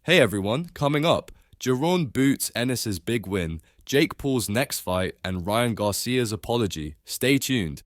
Hey everyone, coming up, Jaron boots Ennis's big win, Jake Paul's next fight, and Ryan Garcia's apology. Stay tuned.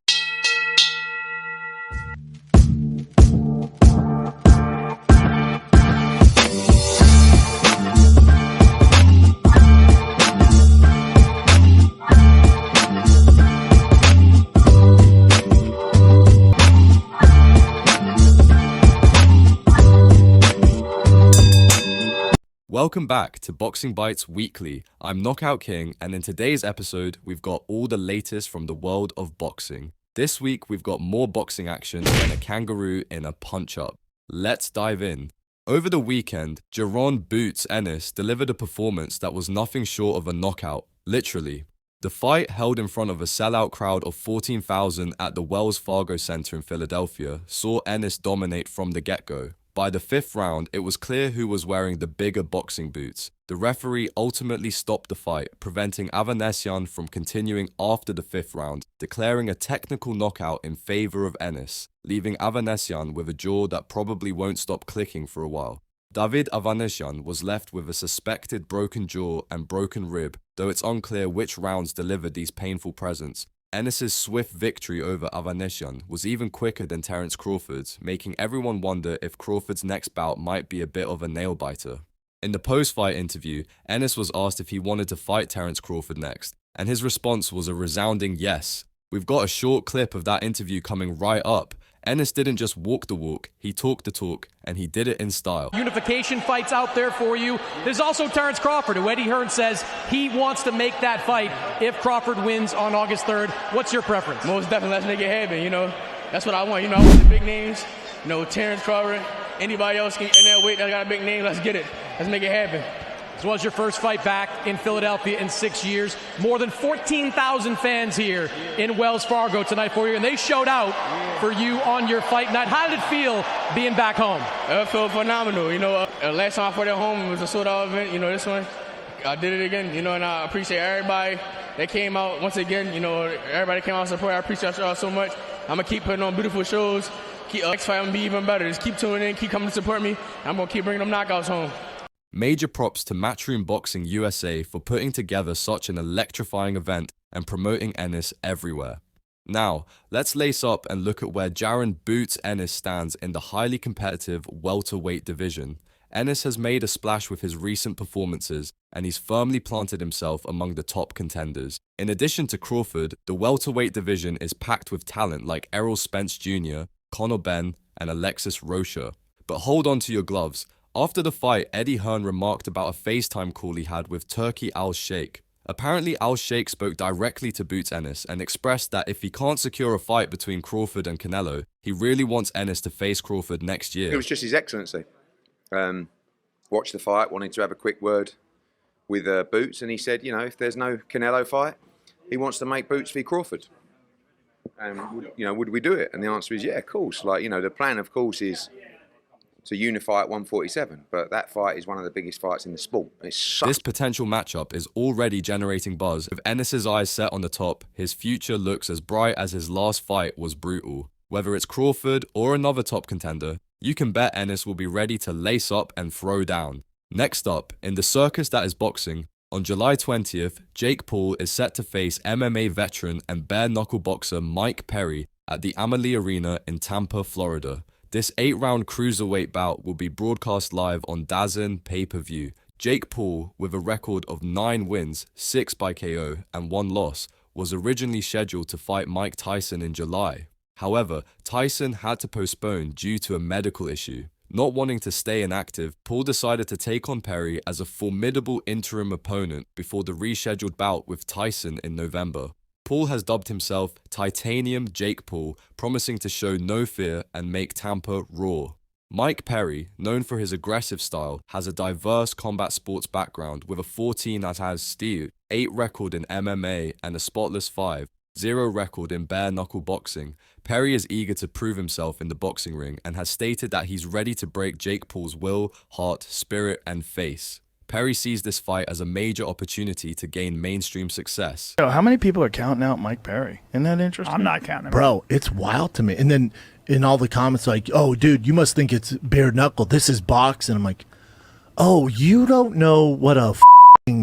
Welcome back to BoxingBytes Weekly. I'm KnockoutKing, and in today's episode, we've got all the latest from the world of boxing. This week, we've got more boxing action than a kangaroo in a punch-up. Let's dive in. Over the weekend, Jaron boots Ennis delivered a performance that was nothing short of a knockout, literally. The fight, held in front of a sellout crowd of 14,000 at the Wells Fargo Center in Philadelphia, saw Ennis dominate from the get-go. By the fifth round, it was clear who was wearing the bigger boxing boots. The referee ultimately stopped the fight, preventing Avanesyan from continuing after the fifth round, declaring a technical knockout in favor of Ennis, leaving Avanesyan with a jaw that probably won't stop clicking for a while. David Avanesyan was left with a suspected broken jaw and broken rib, though it's unclear which rounds delivered these painful presents. Ennis's swift victory over Avanesyan was even quicker than Terence Crawford's, making everyone wonder if Crawford's next bout might be a bit of a nail-biter. In the post-fight interview, Ennis was asked if he wanted to fight Terence Crawford next, and his response was a resounding yes. We've got a short clip of that interview coming right up. Ennis didn't just walk the walk, he talked the talk, and he did it in style. Unification fights out there for you. There's also Terence Crawford, who Eddie Hearn says he wants to make that fight if Crawford wins on August 3rd. What's your preference? Most definitely, let's make it happen, That's what I want, I want the big names, Terence Crawford, anybody else in that weight that got a big name, let's get it. Let's make it happen. This was your first fight back in Philadelphia in 6 years. More than 14,000 fans here in Wells Fargo tonight for you, and they showed out for you on your fight night. How did it feel being back home? It felt phenomenal. Last time I fought at home, it was a sold-out event. This one, I did it again, and I appreciate everybody that came out once again. Everybody came out to support. I appreciate y'all so much. I'm going to keep putting on beautiful shows. Next fight, I'm going to be even better. Just keep tuning in, keep coming to support me. I'm going to keep bringing them knockouts home. Major props to Matchroom Boxing USA for putting together such an electrifying event and promoting Ennis everywhere. Now, let's lace up and look at where Jaron boots Ennis stands in the highly competitive welterweight division. Ennis has made a splash with his recent performances, and he's firmly planted himself among the top contenders. In addition to Crawford, the welterweight division is packed with talent like Errol Spence Jr., Conor Benn, and Alexis Rocha. But hold on to your gloves. After the fight, Eddie Hearn remarked about a FaceTime call he had with Turki Al-Sheikh. Apparently, Al-Sheikh spoke directly to Boots Ennis and expressed that if he can't secure a fight between Crawford and Canelo, he really wants Ennis to face Crawford next year. It was just His Excellency. Watched the fight, wanted to have a quick word with Boots, and he said, if there's no Canelo fight, he wants to make Boots v Crawford. And, would we do it? And the answer is, yeah, of course. The plan, of course, is to unify at 147, but that fight is one of the biggest fights in the sport. This potential matchup is already generating buzz. With Ennis's eyes set on the top, his future looks as bright as his last fight was brutal. Whether it's Crawford or another top contender, you can bet Ennis will be ready to lace up and throw down. Next up, in the circus that is boxing, on July 20th, Jake Paul is set to face MMA veteran and bare-knuckle boxer Mike Perry at the Amalie Arena in Tampa, Florida. This 8-round cruiserweight bout will be broadcast live on DAZN pay-per-view. Jake Paul, with a record of 9 wins, 6 by KO, and 1 loss, was originally scheduled to fight Mike Tyson in July. However, Tyson had to postpone due to a medical issue. Not wanting to stay inactive, Paul decided to take on Perry as a formidable interim opponent before the rescheduled bout with Tyson in November. Paul has dubbed himself Titanium Jake Paul, promising to show no fear and make Tampa raw. Mike Perry, known for his aggressive style, has a diverse combat sports background with a 14 as steel, 8 record in MMA and a spotless 5, 0 record in bare-knuckle boxing. Perry is eager to prove himself in the boxing ring and has stated that he's ready to break Jake Paul's will, heart, spirit, and face. Perry sees this fight as a major opportunity to gain mainstream success. Yo, how many people are counting out Mike Perry? Isn't that interesting? I'm not counting him. Bro, it's wild to me. And then in all the comments like, oh, dude, you must think it's bare knuckle. This is boxing. I'm like, Oh, you don't know what a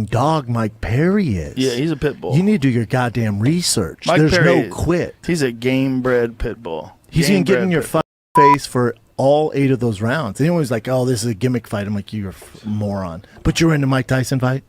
dog Mike Perry is. Yeah, he's a pit bull. You need to do your goddamn research. Mike There's Perry, no quit. He's a game-bred pit bull. He's going to get in your face for all 8 of those rounds. And everyone's like, oh, this is a gimmick fight. I'm like, you're a moron. But you're in the Mike Tyson fight?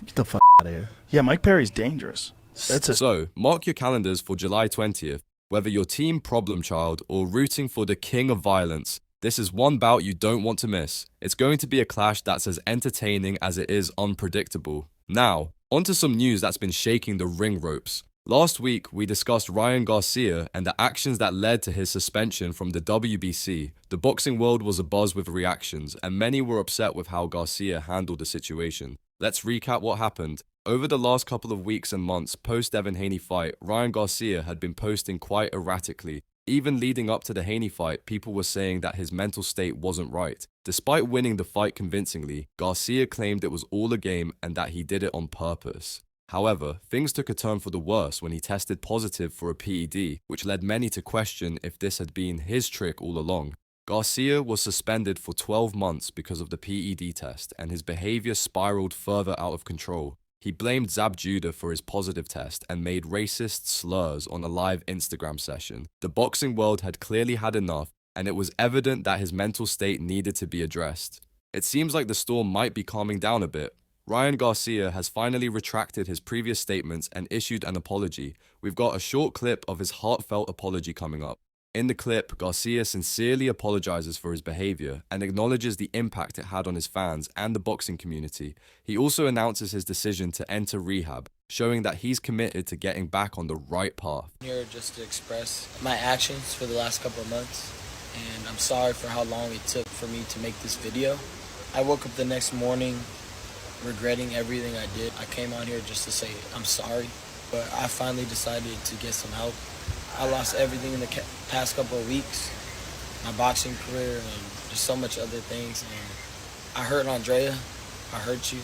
Get the fuck out of here. Yeah, Mike Perry's dangerous. So, mark your calendars for July 20th. Whether you're team problem child or rooting for the king of violence, this is one bout you don't want to miss. It's going to be a clash that's as entertaining as it is unpredictable. Now, onto some news that's been shaking the ring ropes. Last week, we discussed Ryan Garcia and the actions that led to his suspension from the WBC. The boxing world was abuzz with reactions, and many were upset with how Garcia handled the situation. Let's recap what happened. Over the last couple of weeks and months post-Devin Haney fight, Ryan Garcia had been posting quite erratically. Even leading up to the Haney fight, people were saying that his mental state wasn't right. Despite winning the fight convincingly, Garcia claimed it was all a game and that he did it on purpose. However, things took a turn for the worse when he tested positive for a PED, which led many to question if this had been his trick all along. Garcia was suspended for 12 months because of the PED test, and his behavior spiraled further out of control. He blamed Zab Judah for his positive test and made racist slurs on a live Instagram session. The boxing world had clearly had enough, and it was evident that his mental state needed to be addressed. It seems like the storm might be calming down a bit. Ryan Garcia has finally retracted his previous statements and issued an apology. We've got a short clip of his heartfelt apology coming up. In the clip, Garcia sincerely apologizes for his behavior and acknowledges the impact it had on his fans and the boxing community. He also announces his decision to enter rehab, showing that he's committed to getting back on the right path. I'm here just to express my actions for the last couple of months, and I'm sorry for how long it took for me to make this video. I woke up the next morning regretting everything I did. I came out here just to say I'm sorry, but I finally decided to get some help. I lost everything in the past couple of weeks, my boxing career and just so much other things. And I hurt Andrea, I hurt you,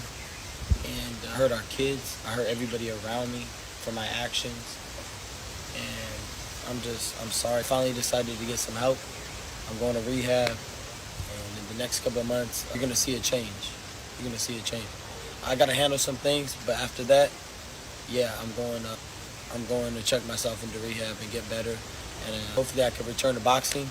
and I hurt our kids. I hurt everybody around me for my actions. And I'm sorry. I finally decided to get some help. I'm going to rehab, and in the next couple of months, you're going to see a change. You're going to see a change. I got to handle some things, but after that, yeah, I'm going to check myself into rehab and get better, and hopefully I can return to boxing.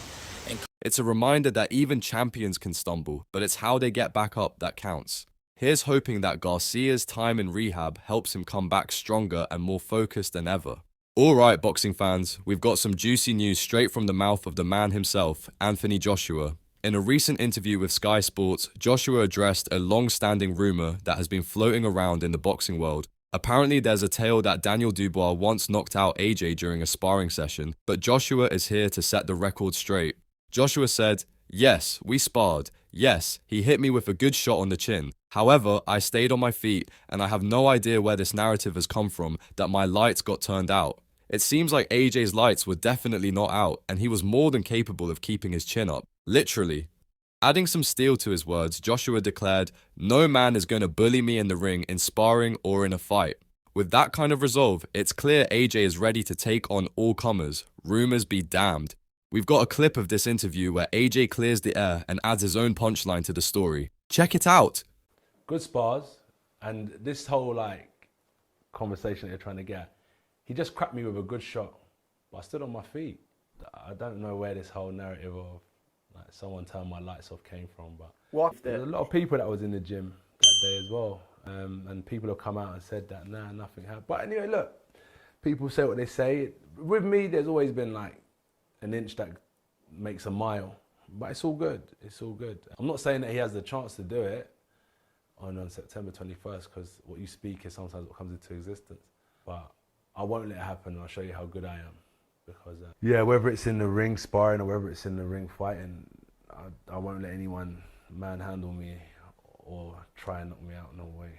It's a reminder that even champions can stumble, but it's how they get back up that counts. Here's hoping that Garcia's time in rehab helps him come back stronger and more focused than ever. Alright, boxing fans, we've got some juicy news straight from the mouth of the man himself, Anthony Joshua. In a recent interview with Sky Sports, Joshua addressed a long-standing rumor that has been floating around in the boxing world. Apparently, there's a tale that Daniel Dubois once knocked out AJ during a sparring session, but Joshua is here to set the record straight. Joshua said, "Yes, we sparred. Yes, he hit me with a good shot on the chin. However, I stayed on my feet, and I have no idea where this narrative has come from that my lights got turned out. It seems like AJ's lights were definitely not out, and he was more than capable of keeping his chin up. Literally." Adding some steel to his words, Joshua declared, "No man is going to bully me in the ring, in sparring, or in a fight." With that kind of resolve, it's clear AJ is ready to take on all comers. Rumours be damned. We've got a clip of this interview where AJ clears the air and adds his own punchline to the story. Check it out. Good spars, and this whole conversation that you're trying to get, he just cracked me with a good shot, but I stood on my feet. I don't know where this whole narrative of someone turned my lights off came from, but there's a lot of people that was in the gym that day as well, and people have come out and said that nothing happened. But anyway, look, people say what they say. With me, there's always been an inch that makes a mile, but it's all good. It's all good. I'm not saying that he has the chance to do it on September 21st, because what you speak is sometimes what comes into existence. But I won't let it happen, and I'll show you how good I am. Because yeah, whether it's in the ring sparring or whether it's in the ring fighting, I won't let anyone manhandle me or try and knock me out, no way.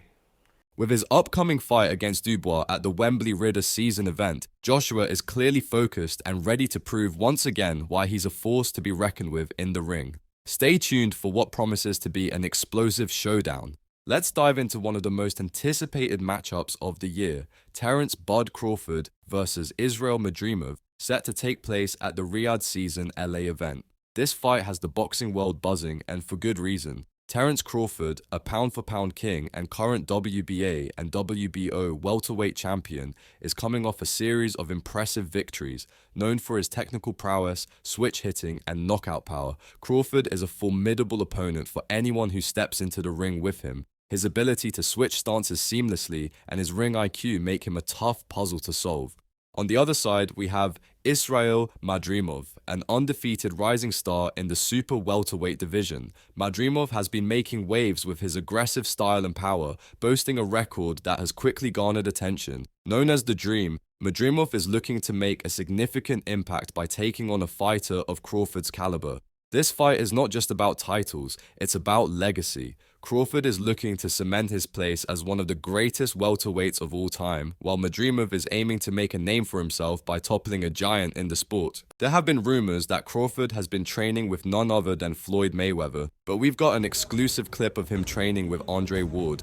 With his upcoming fight against Dubois at the Wembley Ridder season event, Joshua is clearly focused and ready to prove once again why he's a force to be reckoned with in the ring. Stay tuned for what promises to be an explosive showdown. Let's dive into one of the most anticipated matchups of the year, Terence "Bud" Crawford versus Israil Madrimov, set to take place at the Riyadh season LA event. This fight has the boxing world buzzing, and for good reason. Terence Crawford, a pound-for-pound king and current WBA and WBO welterweight champion, is coming off a series of impressive victories. Known for his technical prowess, switch hitting, and knockout power, Crawford is a formidable opponent for anyone who steps into the ring with him. His ability to switch stances seamlessly and his ring IQ make him a tough puzzle to solve. On the other side, we have Israil Madrimov, an undefeated rising star in the super welterweight division. Madrimov has been making waves with his aggressive style and power, boasting a record that has quickly garnered attention. Known as the Dream, Madrimov is looking to make a significant impact by taking on a fighter of Crawford's caliber. This fight is not just about titles, it's about legacy. Crawford is looking to cement his place as one of the greatest welterweights of all time, while Madrimov is aiming to make a name for himself by toppling a giant in the sport. There have been rumours that Crawford has been training with none other than Floyd Mayweather, but we've got an exclusive clip of him training with Andre Ward.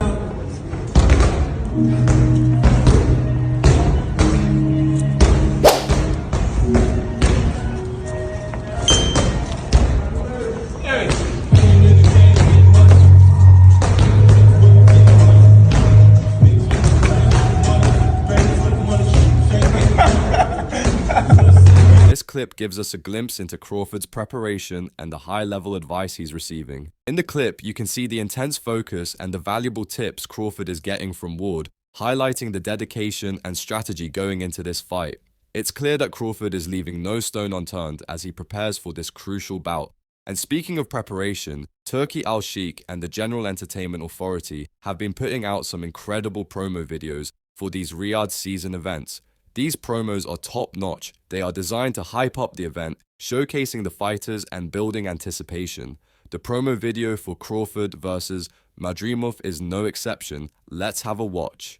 This clip gives us a glimpse into Crawford's preparation and the high-level advice he's receiving. In the clip, you can see the intense focus and the valuable tips Crawford is getting from Ward, highlighting the dedication and strategy going into this fight. It's clear that Crawford is leaving no stone unturned as he prepares for this crucial bout. And speaking of preparation, Turki Al-Sheikh and the General Entertainment Authority have been putting out some incredible promo videos for these Riyadh season events. These promos are top-notch. They are designed to hype up the event, showcasing the fighters and building anticipation. The promo video for Crawford versus Madrimov is no exception. Let's have a watch.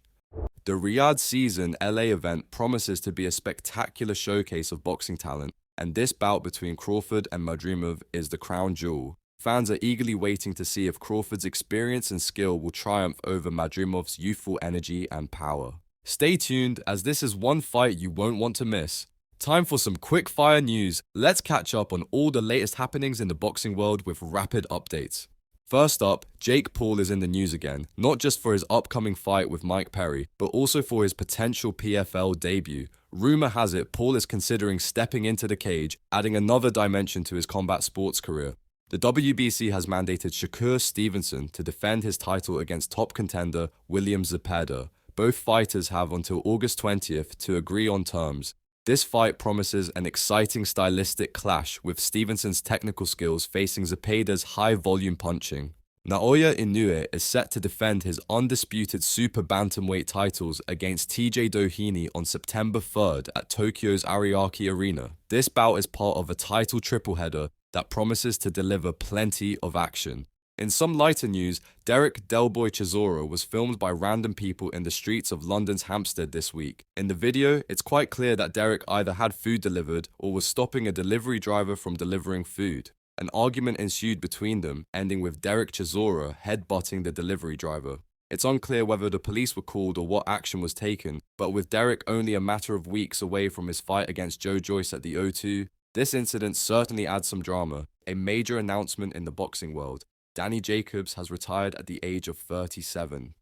The Riyadh season LA event promises to be a spectacular showcase of boxing talent, and this bout between Crawford and Madrimov is the crown jewel. Fans are eagerly waiting to see if Crawford's experience and skill will triumph over Madrimov's youthful energy and power. Stay tuned, as this is one fight you won't want to miss. Time for some quick-fire news. Let's catch up on all the latest happenings in the boxing world with rapid updates. First up, Jake Paul is in the news again, not just for his upcoming fight with Mike Perry, but also for his potential PFL debut. Rumor has it Paul is considering stepping into the cage, adding another dimension to his combat sports career. The WBC has mandated Shakur Stevenson to defend his title against top contender William Zepeda. Both fighters have until August 20th to agree on terms. This fight promises an exciting stylistic clash, with Stevenson's technical skills facing Zepeda's high-volume punching. Naoya Inoue is set to defend his undisputed super bantamweight titles against TJ Doheny on September 3rd at Tokyo's Ariake Arena. This bout is part of a title triple-header that promises to deliver plenty of action. In some lighter news, Derek "Delboy" Chisora was filmed by random people in the streets of London's Hampstead this week. In the video, it's quite clear that Derek either had food delivered or was stopping a delivery driver from delivering food. An argument ensued between them, ending with Derek Chisora headbutting the delivery driver. It's unclear whether the police were called or what action was taken, but with Derek only a matter of weeks away from his fight against Joe Joyce at the O2, this incident certainly adds some drama. A major announcement in the boxing world. Danny Jacobs has retired at the age of 37.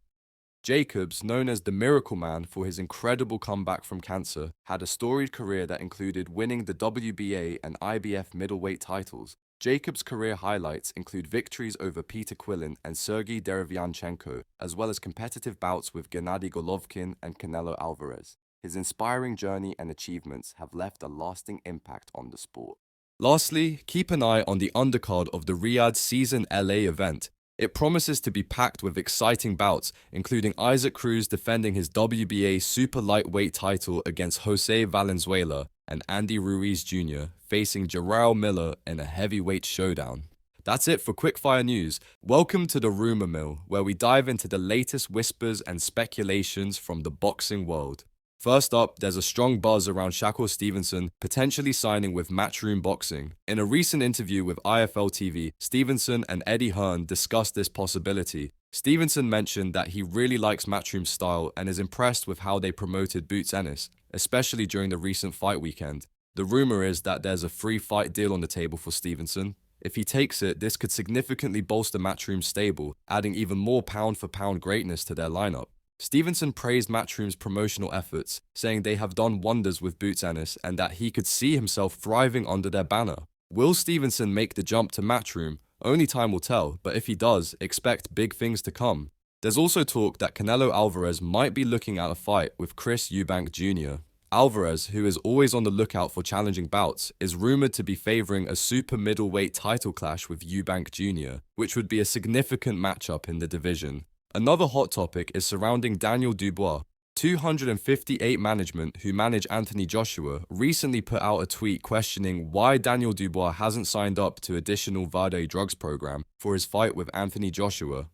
Jacobs, known as the Miracle Man for his incredible comeback from cancer, had a storied career that included winning the WBA and IBF middleweight titles. Jacobs' career highlights include victories over Peter Quillin and Sergey Derevyanchenko, as well as competitive bouts with Gennady Golovkin and Canelo Alvarez. His inspiring journey and achievements have left a lasting impact on the sport. Lastly, keep an eye on the undercard of the Riyadh Season LA event. It promises to be packed with exciting bouts, including Isaac Cruz defending his WBA super lightweight title against Jose Valenzuela and Andy Ruiz Jr. facing Jarrell Miller in a heavyweight showdown. That's it for Quickfire News. Welcome to the Rumor Mill, where we dive into the latest whispers and speculations from the boxing world. First up, there's a strong buzz around Shakur Stevenson potentially signing with Matchroom Boxing. In a recent interview with IFL TV, Stevenson and Eddie Hearn discussed this possibility. Stevenson mentioned that he really likes Matchroom's style and is impressed with how they promoted Boots Ennis, especially during the recent fight weekend. The rumor is that there's a free fight deal on the table for Stevenson. If he takes it, this could significantly bolster Matchroom's stable, adding even more pound-for-pound greatness to their lineup. Stevenson praised Matchroom's promotional efforts, saying they have done wonders with Boots Ennis and that he could see himself thriving under their banner. Will Stevenson make the jump to Matchroom? Only time will tell, but if he does, expect big things to come. There's also talk that Canelo Alvarez might be looking at a fight with Chris Eubank Jr. Alvarez, who is always on the lookout for challenging bouts, is rumoured to be favouring a super middleweight title clash with Eubank Jr., which would be a significant matchup in the division. Another hot topic is surrounding Daniel Dubois. 258 Management, who manage Anthony Joshua, recently put out a tweet questioning why Daniel Dubois hasn't signed up to additional Vade drugs program for his fight with Anthony Joshua.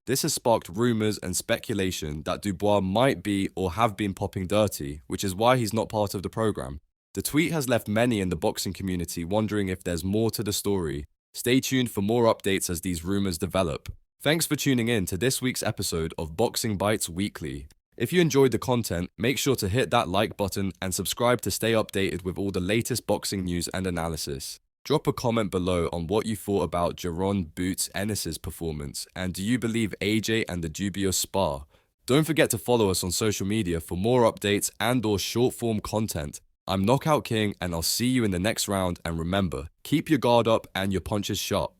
This has sparked rumours and speculation that Dubois might be or have been popping dirty, which is why he's not part of the program. The tweet has left many in the boxing community wondering if there's more to the story. Stay tuned for more updates as these rumours develop. Thanks for tuning in to this week's episode of BoxingBytes Weekly. If you enjoyed the content, make sure to hit that like button and subscribe to stay updated with all the latest boxing news and analysis. Drop a comment below on what you thought about Jaron Boots Ennis' performance, and do you believe AJ and the dubious spar? Don't forget to follow us on social media for more updates and/or short-form content. I'm KnockoutKing, and I'll see you in the next round, and remember, keep your guard up and your punches sharp.